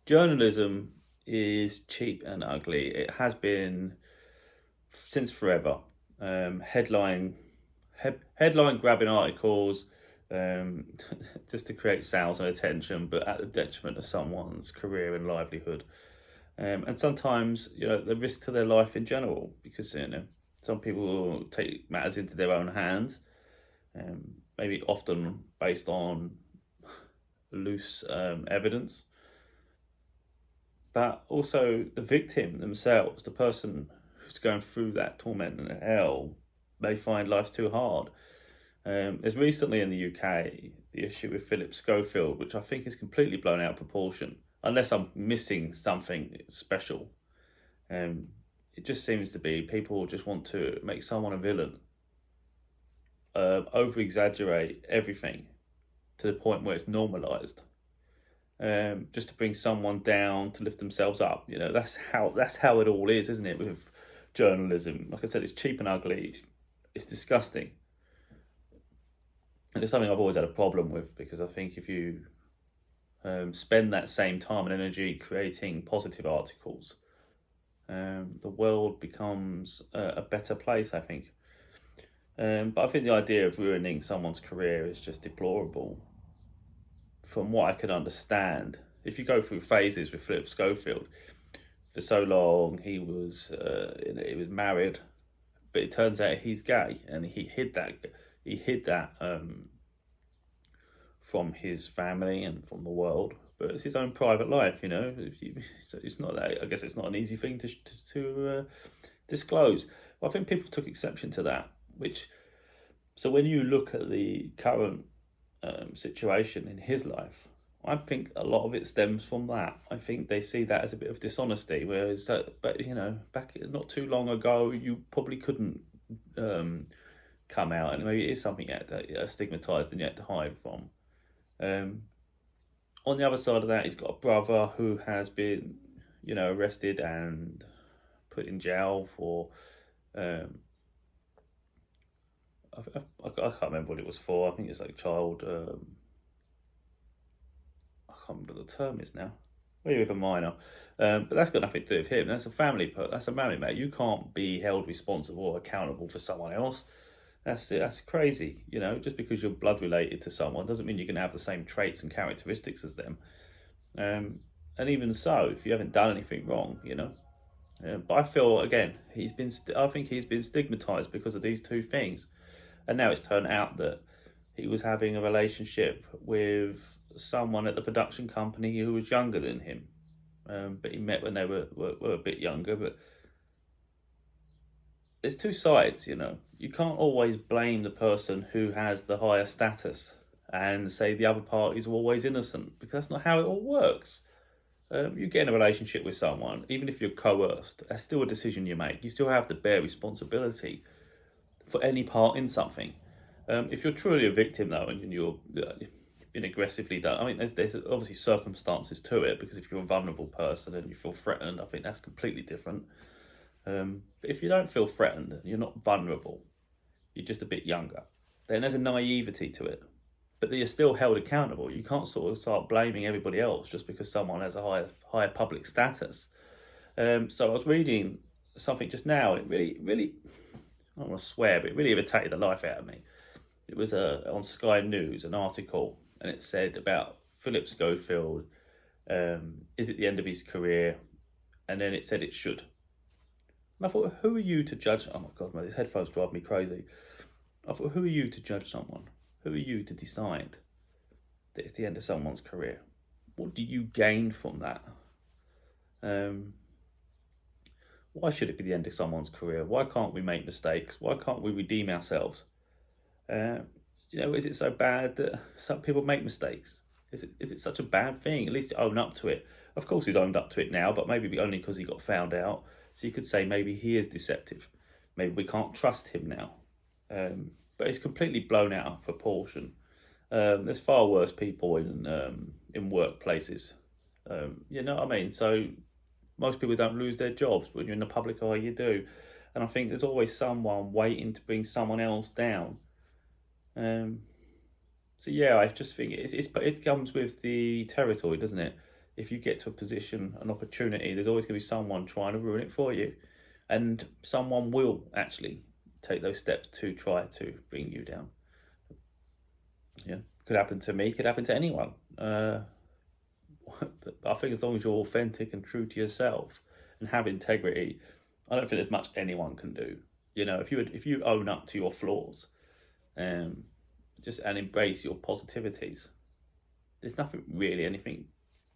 Journalism is cheap and ugly. It has been since forever. Headline headline grabbing articles, um, just to create sales and attention, but at the detriment of someone's career and livelihood. And sometimes, the risk to their life in general, because some people will take matters into their own hands, maybe often based on loose evidence. But also the victim themselves, the person who's going through that torment and hell, may find life too hard. There's recently in the UK the issue with Phillip Schofield, which I think is completely blown out of proportion, unless I'm missing something special. Um, it just seems to be people just want to make someone a villain, over exaggerate everything to the point where it's normalized, just to bring someone down to lift themselves up. That's how it all is, isn't it? With journalism, like I said, it's cheap and ugly. It's disgusting, and it's something I've always had a problem with, because I think if you spend that same time and energy creating positive articles, the world becomes a better place, I think. But I think the idea of ruining someone's career is just deplorable. From what I can understand, if you go through phases with Philip Schofield, for so long he was married, but it turns out he's gay, and he hid that. He hid that from his family and from the world. But it's his own private life. So it's not that. I guess it's not an easy thing to disclose. But I think people took exception to that. So when you look at the current situation in his life, I think a lot of it stems from that. I think they see that as a bit of dishonesty, whereas back not too long ago, you probably couldn't come out, and maybe it is something yet stigmatized and yet to hide from. On the other side of that, he's got a brother who has been, arrested and put in jail for. I can't remember what it was for. I think it's like child. I can't remember the term is now. Maybe with a minor, but that's got nothing to do with him. That's a family. That's a family mate. You can't be held responsible or accountable for someone else. That's crazy. Just because you're blood related to someone doesn't mean you can have the same traits and characteristics as them. And even so, if you haven't done anything wrong. But I feel again, I think he's been stigmatized because of these two things, and now it's turned out that he was having a relationship with someone at the production company who was younger than him. But he met when they were a bit younger. But there's two sides. You can't always blame the person who has the higher status and say the other parties are always innocent, because that's not how it all works. You get in a relationship with someone, even if you're coerced, that's still a decision you make. You still have to bear responsibility for any part in something. If you're truly a victim, though, and you're been aggressively done, I mean, there's obviously circumstances to it, because if you're a vulnerable person and you feel threatened, I think that's completely different. But if you don't feel threatened, you're not vulnerable, you're just a bit younger, then there's a naivety to it. But you're still held accountable. You can't sort of start blaming everybody else just because someone has a higher public status. So I was reading something just now, and it really, I don't want to swear, but it really irritated the life out of me. It was on Sky News, an article, and it said about Philip Schofield. Is it the end of his career? And then it said it should. And I thought, who are you to judge? Oh my God, man, these headphones drive me crazy. I thought, who are you to judge someone? Who are you to decide that it's the end of someone's career? What do you gain from that? Why should it be the end of someone's career? Why can't we make mistakes? Why can't we redeem ourselves? Is it so bad that some people make mistakes? Is it such a bad thing? At least own up to it. Of course, he's owned up to it now, but maybe only because he got found out. So you could say maybe he is deceptive. Maybe we can't trust him now. But it's completely blown out of proportion. There's far worse people in workplaces. You know what I mean? So most people don't lose their jobs. When you're in the public eye, you do. And I think there's always someone waiting to bring someone else down. So yeah, I just think it comes with the territory, doesn't it? if you get to a position, an opportunity, there's always going to be someone trying to ruin it for you. And someone will actually take those steps to try to bring you down. Yeah, could happen to me, could happen to anyone. But I think as long as you're authentic and true to yourself and have integrity, I don't think there's much anyone can do. You know, if you own up to your flaws, just and embrace your positivities, there's nothing really anything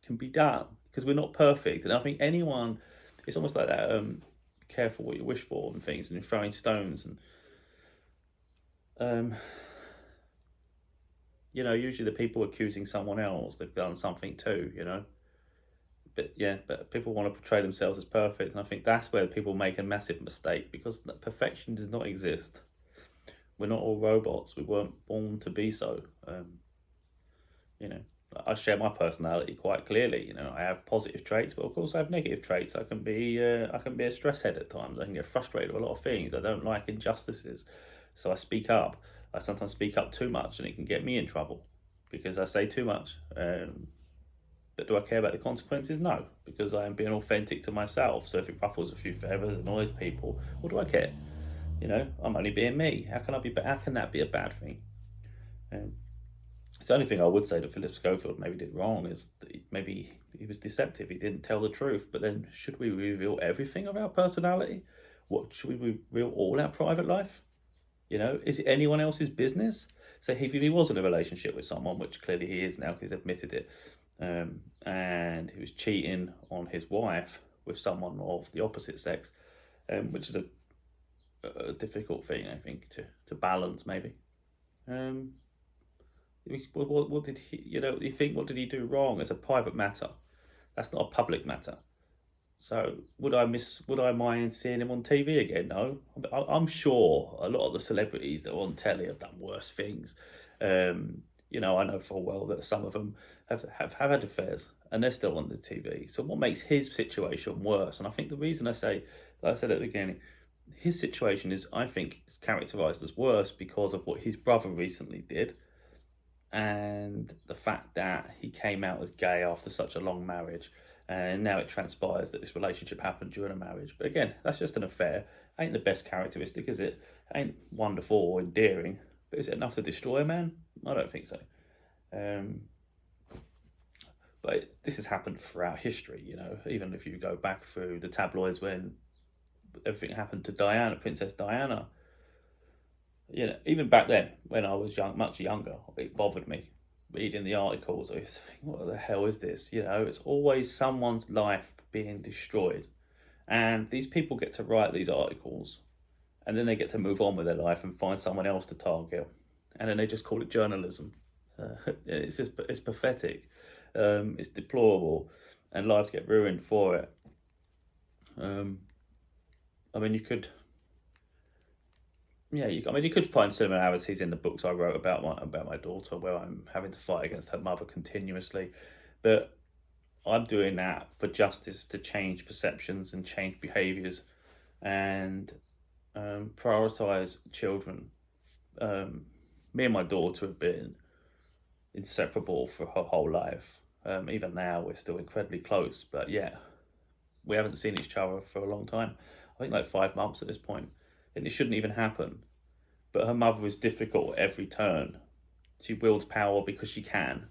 can be done, because we're not perfect. And I think anyone, it's almost like that. Careful what you wish for and things, and throwing stones, and you know, usually the people accusing someone else, they've done something too, you know. But yeah, but people want to portray themselves as perfect, and I think that's where people make a massive mistake, because perfection does not exist. We're not all robots. We weren't born to be so. You know, I share my personality quite clearly. You know, I have positive traits, but of course I have negative traits. I can be a stress head at times. I can get frustrated with a lot of things. I don't like injustices, so I speak up. I sometimes speak up too much, and it can get me in trouble because I say too much. But do I care about the consequences? No, because I am being authentic to myself. So if it ruffles a few feathers, annoys people, what do I care? You know, I'm only being me. How can that be a bad thing? So the only thing I would say that Phillip Schofield maybe did wrong is that maybe he was deceptive. He didn't tell the truth. But then, should we reveal everything of our personality? What should we reveal all our private life? You know, is it anyone else's business? So if he was in a relationship with someone, which clearly he is now because he's admitted it, and he was cheating on his wife with someone of the opposite sex, which is a difficult thing, I think, to balance maybe. What did he, you know, you think, what did he do wrong? It's a private matter. That's not a public matter. So would I mind seeing him on TV again? No. I'm sure a lot of the celebrities that are on telly have done worse things. You know, I know full well that some of them have had affairs and they're still on the TV. So what makes his situation worse? And I think the reason I say, like I said at the beginning, his situation is, I think, is characterised as worse because of what his brother recently did, and the fact that he came out as gay after such a long marriage, and now it transpires that this relationship happened during a marriage. But again, that's just an affair. Ain't the best characteristic, is it? Ain't wonderful or endearing, but is it enough to destroy a man? I don't think so. But this has happened throughout history, you know, even if you go back through the tabloids when everything happened to Diana, Princess Diana. You know, even back then, when I was much younger, it bothered me reading the articles. I used to think, what the hell is this? You know, it's always someone's life being destroyed. And these people get to write these articles, and then they get to move on with their life and find someone else to target. And then they just call it journalism. It's pathetic. It's deplorable, and lives get ruined for it. I mean, you could find similarities in the books I wrote about my daughter, where I'm having to fight against her mother continuously, but I'm doing that for justice, to change perceptions and change behaviours, and prioritise children. Me and my daughter have been inseparable for her whole life. Even now, we're still incredibly close, but yeah, we haven't seen each other for a long time. I think like 5 months at this point, and it shouldn't even happen. But her mother was difficult at every turn. She wields power because she can.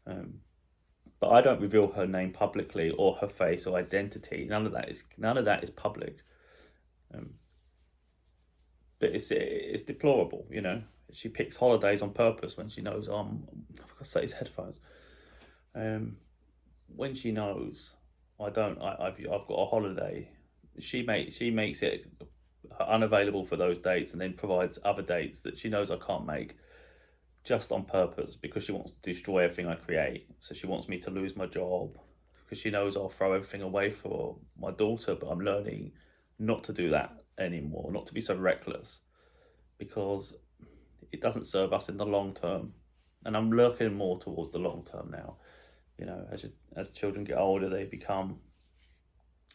But I don't reveal her name publicly, or her face or identity. None of that is public. But it's deplorable, you know. She picks holidays on purpose when she knows I've got to say his headphones. When she knows I've got a holiday, she makes it unavailable for those dates, and then provides other dates that she knows I can't make, just on purpose, because she wants to destroy everything I create. So she wants me to lose my job, because she knows I'll throw everything away for my daughter. But I'm learning not to do that anymore, not to be so reckless, because it doesn't serve us in the long term. And I'm looking more towards the long term now. You know, as children get older, they become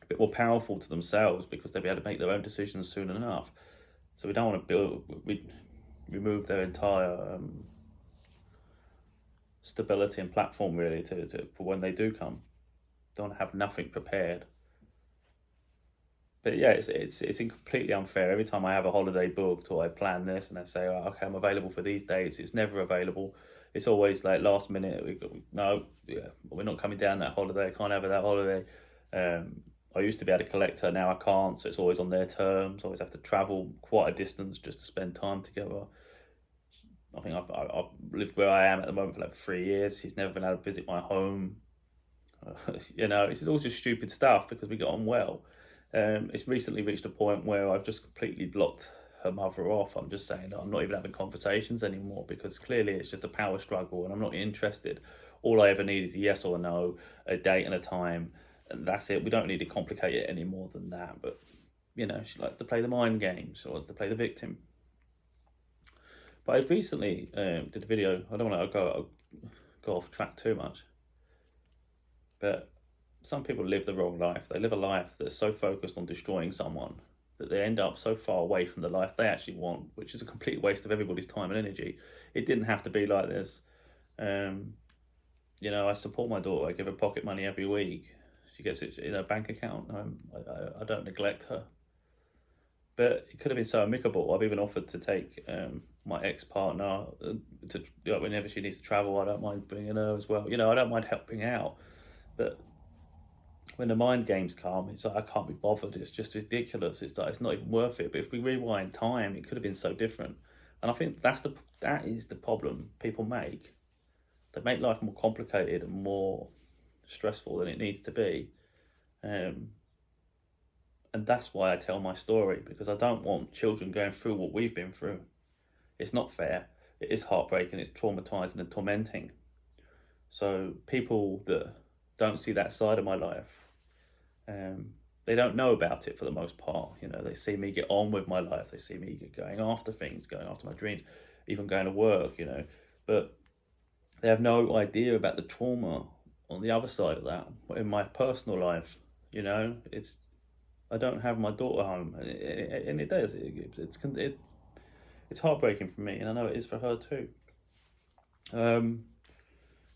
a bit more powerful to themselves, because they'll be able to make their own decisions soon enough. So we don't want to remove their entire stability and platform really for when they do come. Don't have nothing prepared. But yeah, it's completely unfair. Every time I have a holiday booked or I plan this and I say, oh, okay, I'm available for these dates, it's never available. It's always like last minute. No, yeah, we're not coming down that holiday. I can't have that holiday. I used to be able to collect her, now I can't. So it's always on their terms. I always have to travel quite a distance just to spend time together. I think I've lived where I am at the moment for like 3 years. She's never been able to visit my home. You know, this is all just stupid stuff because we get on well. It's recently reached a point where I've just completely blocked her mother off. I'm just saying I'm not even having conversations anymore because clearly it's just a power struggle and I'm not interested. All I ever need is a yes or a no, a date and a time, and that's it. We don't need to complicate it any more than that. But, you know, she likes to play the mind game. She likes to play the victim. But I recently did a video. I don't want to go off track too much. But some people live the wrong life. They live a life that's so focused on destroying someone that they end up so far away from the life they actually want, which is a complete waste of everybody's time and energy. It didn't have to be like this. You know, I support my daughter. I give her pocket money every week. She gets it in her bank account. I don't neglect her. But it could have been so amicable. I've even offered to take my ex-partner to whenever she needs to travel. I don't mind bringing her as well. You know, I don't mind helping out. But when the mind games come, it's like I can't be bothered. It's just ridiculous. It's like it's not even worth it. But if we rewind time, it could have been so different. And I think that is the problem people make. They make life more complicated and more stressful than it needs to be. And that's why I tell my story, because I don't want children going through what we've been through. It's not fair. It is heartbreaking. It's traumatizing and tormenting. So people that don't see that side of my life, they don't know about it for the most part. You know, they see me get on with my life. They see me going after things, going after my dreams, even going to work, you know. But they have no idea about the trauma on the other side of that. In my personal life, you know, I don't have my daughter home, and it does. It's heartbreaking for me, and I know it is for her too.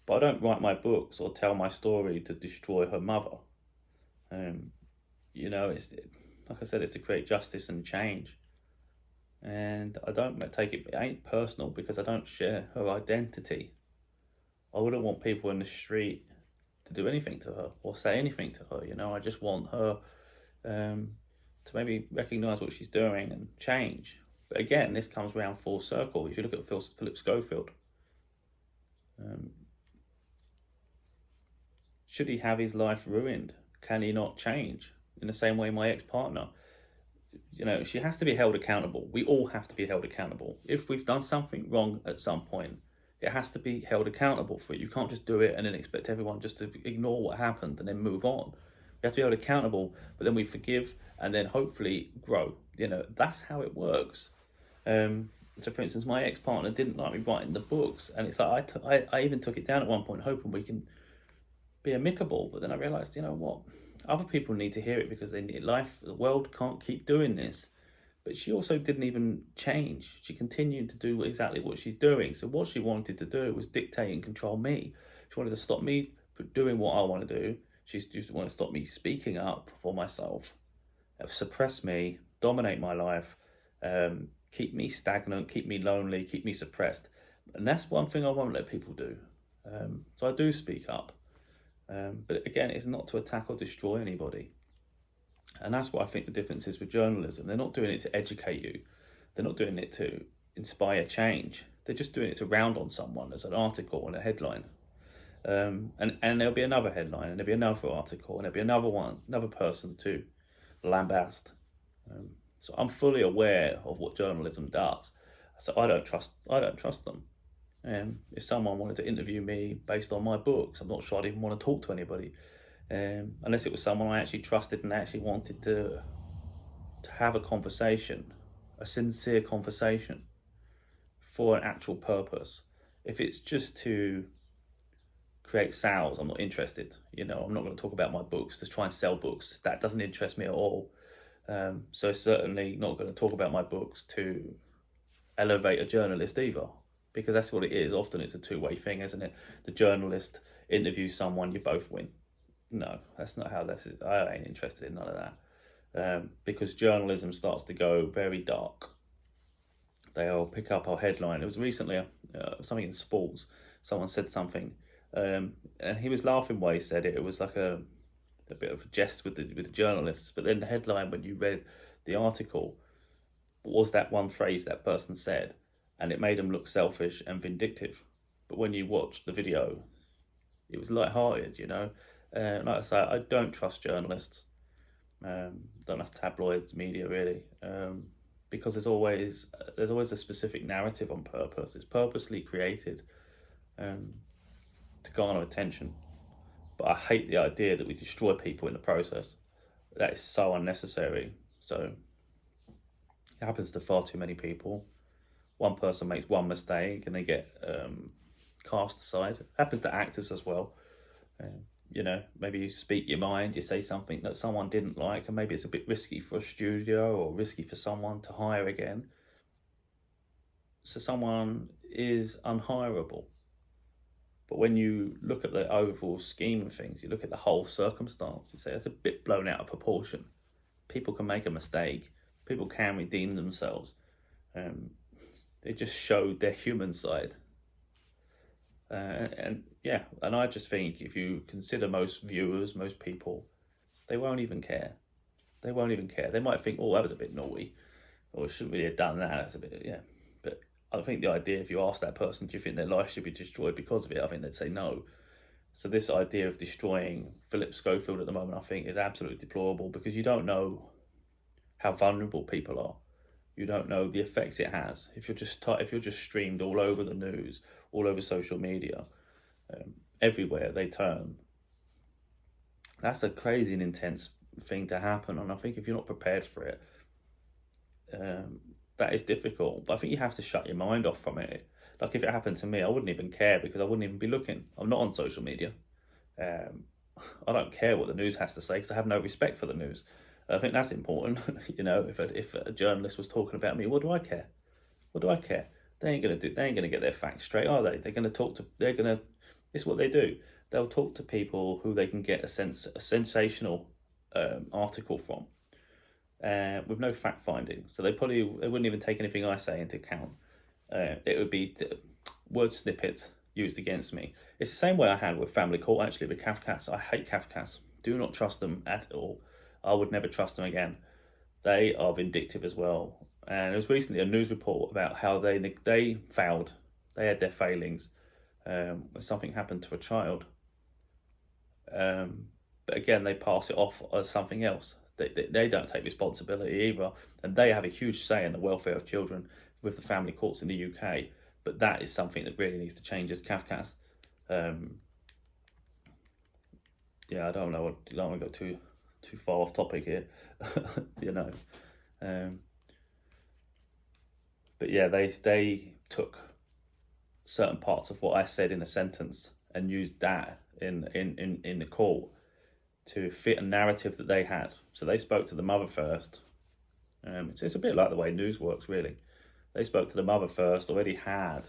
But I don't write my books or tell my story to destroy her mother. You know, it's like I said, it's to create justice and change. And I don't take it. It ain't personal because I don't share her identity. I wouldn't want people in the street to do anything to her or say anything to her. You know, I just want her to maybe recognise what she's doing and change. But again, this comes round full circle. If you look at Phillip Schofield, should he have his life ruined? Can he not change? In the same way, my ex-partner, you know, she has to be held accountable. We all have to be held accountable. If we've done something wrong at some point, it has to be held accountable for it. You can't just do it and then expect everyone just to ignore what happened and then move on. We have to be held accountable, but then we forgive and then hopefully grow. You know, that's how it works. So for instance, my ex-partner didn't like me writing the books, and it's like I even took it down at one point hoping we can be amicable, but then I realised, you know what, other people need to hear it because they need life. The world can't keep doing this. But she also didn't even change. She continued to do exactly what she's doing. So what she wanted to do was dictate and control me. She wanted to stop me from doing what I want to do. She just wanted to stop me speaking up for myself, suppress me, dominate my life, keep me stagnant, keep me lonely, keep me suppressed. And that's one thing I won't let people do. So I do speak up. But again, it's not to attack or destroy anybody. And that's what I think the difference is with journalism. They're not doing it to educate you. They're not doing it to inspire change. They're just doing it to round on someone as an article and a headline. And there'll be another headline, and there'll be another article, and there'll be another one, another person to lambast. So I'm fully aware of what journalism does. So I don't trust them. If someone wanted to interview me based on my books, I'm not sure I'd even want to talk to anybody. Unless it was someone I actually trusted and actually wanted to have a conversation, a sincere conversation for an actual purpose. If it's just to create sales, I'm not interested. You know, I'm not going to talk about my books to try and sell books. That doesn't interest me at all. So certainly not going to talk about my books to elevate a journalist either. because that's what it is. Often it's a two-way thing, isn't it? The journalist interviews someone, you both win. No, that's not how this is. I ain't interested in none of that, because journalism starts to go very dark. They'll pick up a headline. It was recently something in sports. Someone said something, and he was laughing while he said it. It was like a bit of a jest with the journalists. But then the headline, when you read the article, was that one phrase that person said, and it made them look selfish and vindictive. But when you watch the video, it was light-hearted, you know. Like I say, I don't trust journalists. Don't trust tabloids, media, really, because there's always a specific narrative on purpose. It's purposely created to garner attention. But I hate the idea that we destroy people in the process. That is so unnecessary. So it happens to far too many people. One person makes one mistake and they get cast aside. It happens to actors as well. You know, maybe you speak your mind, you say something that someone didn't like, and maybe it's a bit risky for a studio or risky for someone to hire again. So someone is unhireable. But when you look at the overall scheme of things, you look at the whole circumstance, you say it's a bit blown out of proportion. People can make a mistake. People can redeem themselves. They just showed their human side. And I just think if you consider most viewers, most people, they won't even care. They won't even care. They might think, oh, that was a bit naughty, or shouldn't really have done that. That's a bit, yeah. But I think the idea, if you ask that person, do you think their life should be destroyed because of it? I think they'd say no. So this idea of destroying Phillip Schofield at the moment, I think, is absolutely deplorable, because you don't know how vulnerable people are. You don't know the effects it has. If you're just streamed all over the news, all over social media, everywhere they turn, that's a crazy and intense thing to happen. And I think if you're not prepared for it, that is difficult. But I think you have to shut your mind off from it. Like if it happened to me, I wouldn't even care, because I wouldn't even be looking. I'm not on social media. I don't care what the news has to say, because I have no respect for the news. I think that's important. You know, if a journalist was talking about me, what do I care? What do I care? They ain't gonna get their facts straight, are they? This is what they do. They'll talk to people who they can get a sensational article from, with no fact finding. So they wouldn't even take anything I say into account. It would be word snippets used against me. It's the same way I had with Family Court, actually, with Kafkas. I hate Kafkas. Do not trust them at all. I would never trust them again. They are vindictive as well. And there was recently a news report about how they failed. They had their failings when something happened to a child. But again, they pass it off as something else. They don't take responsibility either. And they have a huge say in the welfare of children with the family courts in the UK. But that is something that really needs to change as Kafkas. I don't want to go too far off topic here, you know. But yeah, they took certain parts of what I said in a sentence and used that in the court to fit a narrative that they had. So they spoke to the mother first. It's a bit like the way news works, really. They spoke to the mother first, already had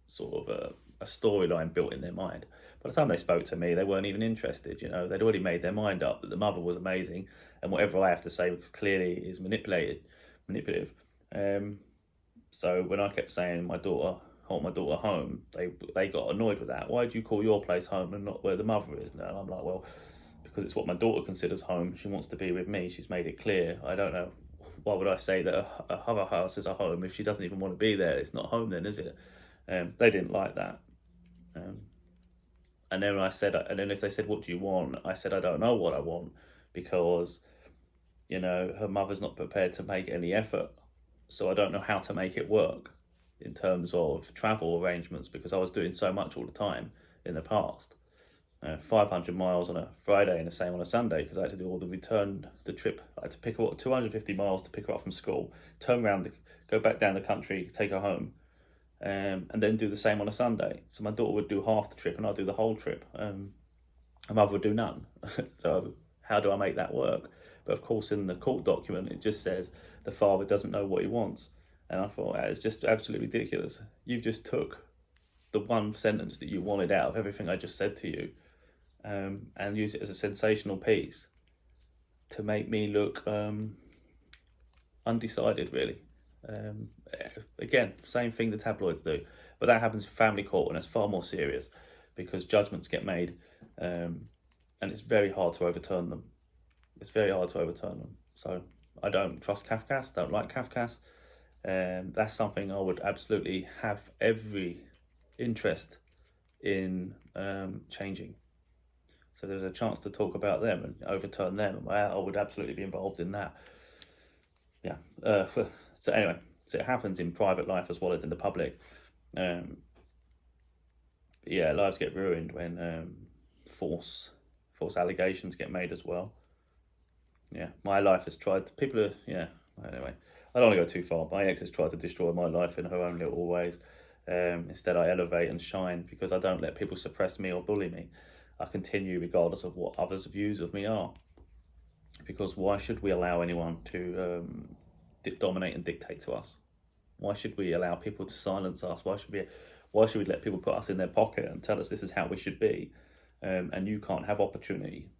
sort of a storyline built in their mind. By the time they spoke to me, they weren't even interested, you know. They'd already made their mind up that the mother was amazing, and whatever I have to say clearly is manipulative. So when I kept saying I want my daughter home, they got annoyed with that. Why do you call your place home and not where the mother is? And I'm like, well, because it's what my daughter considers home. She wants to be with me. She's made it clear. I don't know. Why would I say that her other house is a home if she doesn't even want to be there? It's not home then, is it? They didn't like that. And then if they said, what do you want? I said, I don't know what I want, because, you know, her mother's not prepared to make any effort. So I don't know how to make it work in terms of travel arrangements, because I was doing so much all the time in the past. 500 miles on a Friday and the same on a Sunday, because I had to do all the trip. I had to pick her up 250 miles to pick her up from school, turn around, go back down the country, take her home, and then do the same on a Sunday. So my daughter would do half the trip and I'd do the whole trip. Her mother would do none. So how do I make that work? But of course, in the court document, it just says the father doesn't know what he wants. And I thought, it's just absolutely ridiculous. You've just took the one sentence that you wanted out of everything I just said to you, and use it as a sensational piece to make me look undecided, really. Again, same thing the tabloids do, but that happens in family court, and it's far more serious because judgments get made, and it's very hard to overturn them. It's very hard to overturn them. So I don't trust Kafkas, don't like Kafkas, and that's something I would absolutely have every interest in changing. So there's a chance to talk about them and overturn them. I would absolutely be involved in that. Yeah. So anyway, so it happens in private life as well as in the public. Yeah, lives get ruined when false allegations get made as well. Yeah, my life has tried. People are, yeah. Anyway, I don't want to go too far. My ex has tried to destroy my life in her own little ways. Instead, I elevate and shine because I don't let people suppress me or bully me. I continue regardless of what others' views of me are. Because why should we allow anyone to dominate and dictate to us? Why should we allow people to silence us? Why should we let people put us in their pocket and tell us this is how we should be, and you can't have opportunity?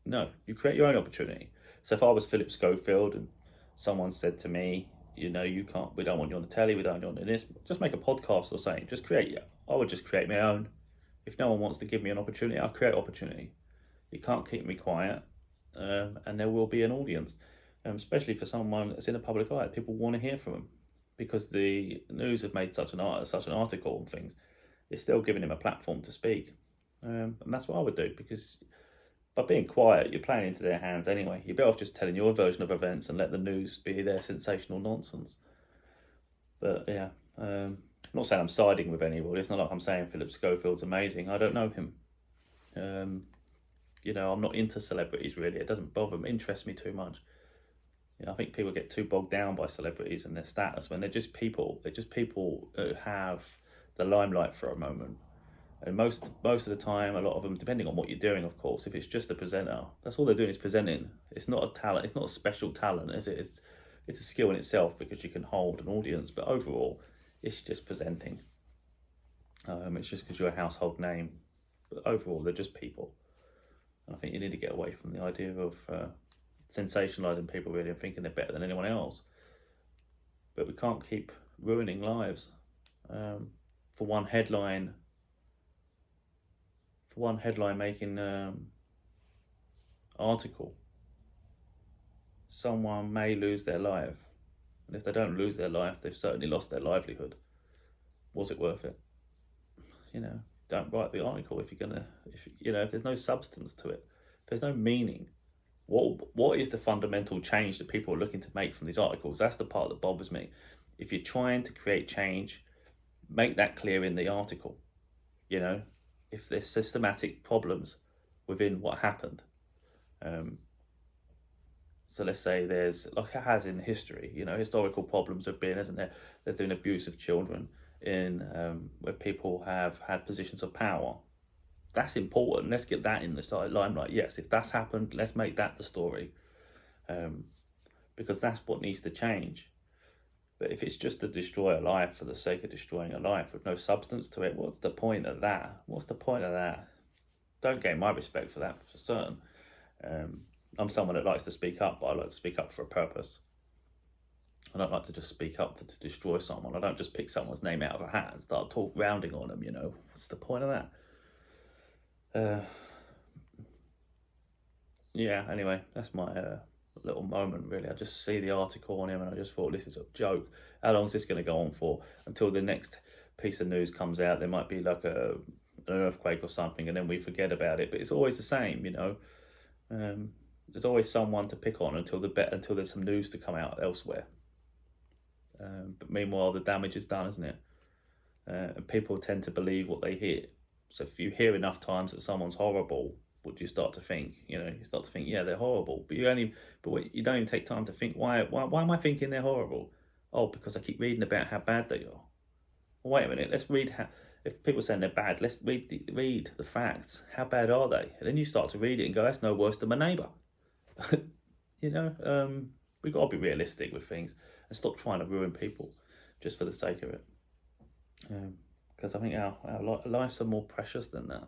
No, you create your own opportunity. So if I was Phillip Schofield and someone said to me, you know, you can't, we don't want you on the telly, we don't want you on this, just make a podcast or something, just create, I would just create my own. If no one wants to give me an opportunity, I'll create opportunity. You can't keep me quiet, and there will be an audience, especially for someone that's in the public eye. People want to hear from them because the news have made such an article and things. It's still giving him a platform to speak, and that's what I would do, because by being quiet, you're playing into their hands anyway. You're better off just telling your version of events and let the news be their sensational nonsense. But yeah, I'm not saying I'm siding with anybody. It's not like I'm saying Phillip Schofield's amazing. I don't know him. You know, I'm not into celebrities really. It doesn't bother me, interest me too much. You know, I think people get too bogged down by celebrities and their status when they're just people. They're just people who have the limelight for a moment. And most of the time, a lot of them, depending on what you're doing, of course, if it's just a presenter, that's all they're doing is presenting. It's not a talent. It's not a special talent, is it? It's a skill in itself because you can hold an audience. But overall, it's just presenting. It's just because you're a household name. But overall, they're just people. And I think you need to get away from the idea of sensationalising people really and thinking they're better than anyone else. But we can't keep ruining lives for one headline. Making article. Someone may lose their life, and if they don't lose their life, they've certainly lost their livelihood. Was it worth it? You know, don't write the article if there's no substance to it, if there's no meaning. What is the fundamental change that people are looking to make from these articles? That's the part that bothers me. If you're trying to create change, make that clear in the article. You know, if there's systematic problems within what happened. So let's say there's, like it has in history, you know, historical problems have been, isn't there? There's been abuse of children in where people have had positions of power. That's important. Let's get that in the limelight. Yes, if that's happened, let's make that the story, because that's what needs to change. But if it's just to destroy a life for the sake of destroying a life with no substance to it, what's the point of that? What's the point of that? Don't gain my respect for that, for certain. I'm someone that likes to speak up, but I like to speak up for a purpose. I don't like to just speak up to destroy someone. I don't just pick someone's name out of a hat and start rounding on them, you know. What's the point of that? Yeah, anyway, that's my little moment really. I just see the article on him and I just thought, this is a joke. How long is this going to go on for? Until the next piece of news comes out, there might be like an earthquake or something, and then we forget about it. But it's always the same, you know. There's always someone to pick on until there's some news to come out elsewhere. But meanwhile, the damage is done, isn't it? And people tend to believe what they hear. So if you hear enough times that someone's horrible, what do you start to think? You know, you start to think, yeah, they're horrible. But you don't even take time to think, why am I thinking they're horrible? Oh, because I keep reading about how bad they are. Well, wait a minute, let's read if people are saying they're bad, let's read the facts. How bad are they? And then you start to read it and go, that's no worse than my neighbour. You know, we've got to be realistic with things. and stop trying to ruin people just for the sake of it. Because I think our lives are more precious than that.